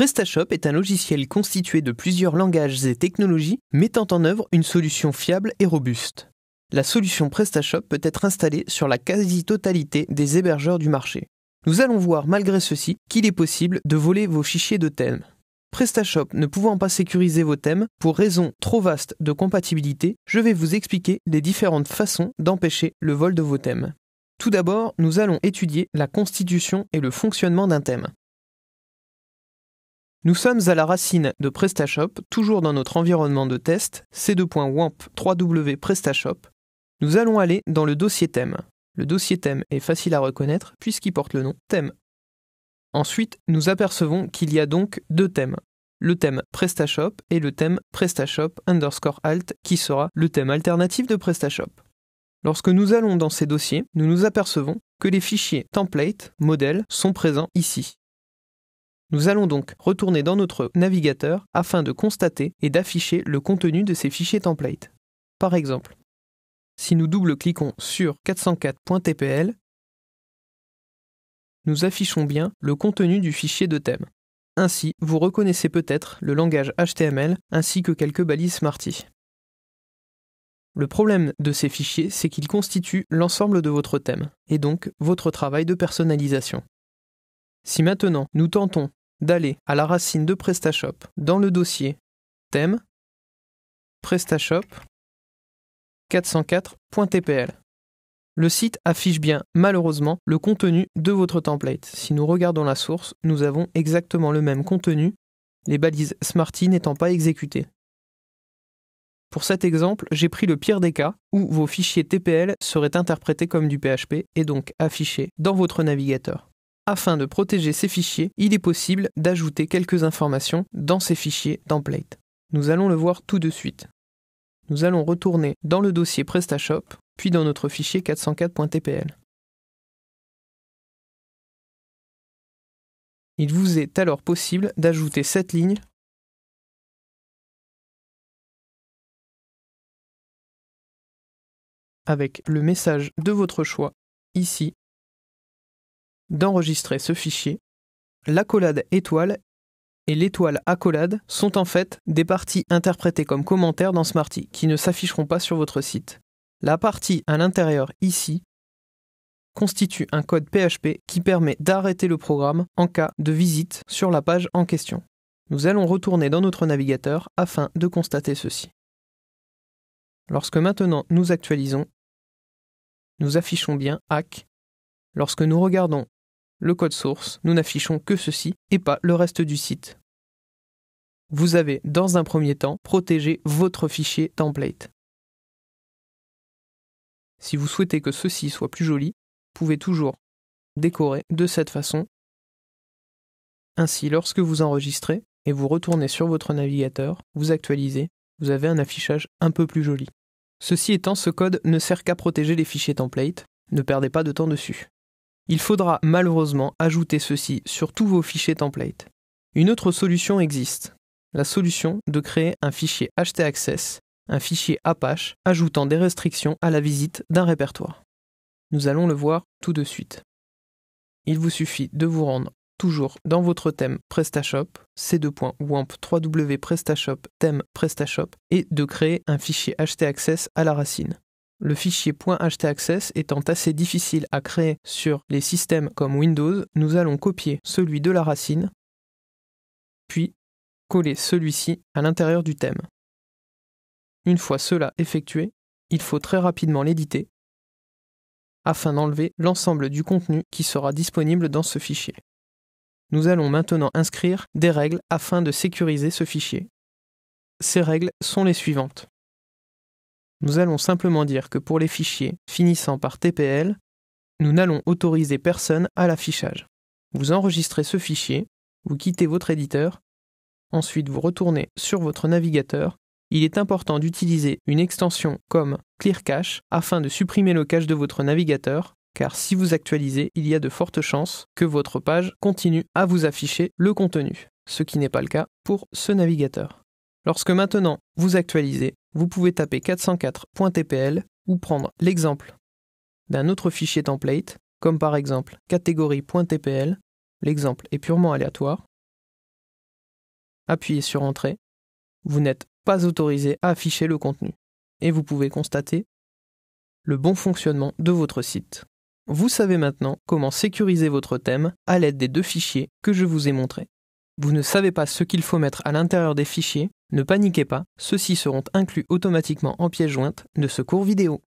PrestaShop est un logiciel constitué de plusieurs langages et technologies mettant en œuvre une solution fiable et robuste. La solution PrestaShop peut être installée sur la quasi-totalité des hébergeurs du marché. Nous allons voir malgré ceci qu'il est possible de voler vos fichiers de thèmes. PrestaShop ne pouvant pas sécuriser vos thèmes pour raisons trop vastes de compatibilité, je vais vous expliquer les différentes façons d'empêcher le vol de vos thèmes. Tout d'abord, nous allons étudier la constitution et le fonctionnement d'un thème. Nous sommes à la racine de PrestaShop, toujours dans notre environnement de test, c2.wamp 3w PrestaShop. Nous allons aller dans le dossier thème. Le dossier thème est facile à reconnaître puisqu'il porte le nom thème. Ensuite, nous apercevons qu'il y a donc deux thèmes. Le thème PrestaShop et le thème PrestaShop_alt qui sera le thème alternatif de PrestaShop. Lorsque nous allons dans ces dossiers, nous nous apercevons que les fichiers template, modèle sont présents ici. Nous allons donc retourner dans notre navigateur afin de constater et d'afficher le contenu de ces fichiers template. Par exemple, si nous double-cliquons sur 404.tpl, nous affichons bien le contenu du fichier de thème. Ainsi, vous reconnaissez peut-être le langage HTML ainsi que quelques balises Smarty. Le problème de ces fichiers, c'est qu'ils constituent l'ensemble de votre thème, et donc votre travail de personnalisation. Si maintenant nous tentons d'aller à la racine de PrestaShop dans le dossier thème, PrestaShop 404.tpl. Le site affiche bien, malheureusement, le contenu de votre template. Si nous regardons la source, nous avons exactement le même contenu, les balises Smarty n'étant pas exécutées. Pour cet exemple, j'ai pris le pire des cas où vos fichiers TPL seraient interprétés comme du PHP et donc affichés dans votre navigateur. Afin de protéger ces fichiers, il est possible d'ajouter quelques informations dans ces fichiers template. Nous allons le voir tout de suite. Nous allons retourner dans le dossier PrestaShop, puis dans notre fichier 404.tpl. Il vous est alors possible d'ajouter cette ligne avec le message de votre choix ici, d'enregistrer ce fichier. L'accolade étoile et l'étoile accolade sont en fait des parties interprétées comme commentaires dans Smarty qui ne s'afficheront pas sur votre site. La partie à l'intérieur ici constitue un code PHP qui permet d'arrêter le programme en cas de visite sur la page en question. Nous allons retourner dans notre navigateur afin de constater ceci. Lorsque maintenant nous actualisons, nous affichons bien hack. Lorsque nous regardons le code source, nous n'affichons que ceci et pas le reste du site. Vous avez, dans un premier temps, protégé votre fichier template. Si vous souhaitez que ceci soit plus joli, vous pouvez toujours décorer de cette façon. Ainsi, lorsque vous enregistrez et vous retournez sur votre navigateur, vous actualisez, vous avez un affichage un peu plus joli. Ceci étant, ce code ne sert qu'à protéger les fichiers template, ne perdez pas de temps dessus. Il faudra malheureusement ajouter ceci sur tous vos fichiers template. Une autre solution existe, la solution de créer un fichier htaccess, un fichier Apache, ajoutant des restrictions à la visite d'un répertoire. Nous allons le voir tout de suite. Il vous suffit de vous rendre toujours dans votre thème PrestaShop, c2.wamp 3w PrestaShop thème PrestaShop, et de créer un fichier htaccess à la racine. Le fichier .htaccess étant assez difficile à créer sur les systèmes comme Windows, nous allons copier celui de la racine, puis coller celui-ci à l'intérieur du thème. Une fois cela effectué, il faut très rapidement l'éditer afin d'enlever l'ensemble du contenu qui sera disponible dans ce fichier. Nous allons maintenant inscrire des règles afin de sécuriser ce fichier. Ces règles sont les suivantes. Nous allons simplement dire que pour les fichiers finissant par TPL, nous n'allons autoriser personne à l'affichage. Vous enregistrez ce fichier, vous quittez votre éditeur, ensuite vous retournez sur votre navigateur. Il est important d'utiliser une extension comme ClearCache afin de supprimer le cache de votre navigateur, car si vous actualisez, il y a de fortes chances que votre page continue à vous afficher le contenu, ce qui n'est pas le cas pour ce navigateur. Lorsque maintenant vous actualisez, vous pouvez taper 404.tpl ou prendre l'exemple d'un autre fichier template, comme par exemple catégorie.tpl. L'exemple est purement aléatoire. appuyez sur Entrée. Vous n'êtes pas autorisé à afficher le contenu. Et vous pouvez constater le bon fonctionnement de votre site. Vous savez maintenant comment sécuriser votre thème à l'aide des 2 fichiers que je vous ai montrés. Vous ne savez pas ce qu'il faut mettre à l'intérieur des fichiers? Ne paniquez pas, ceux-ci seront inclus automatiquement en pièce jointe de ce cours vidéo.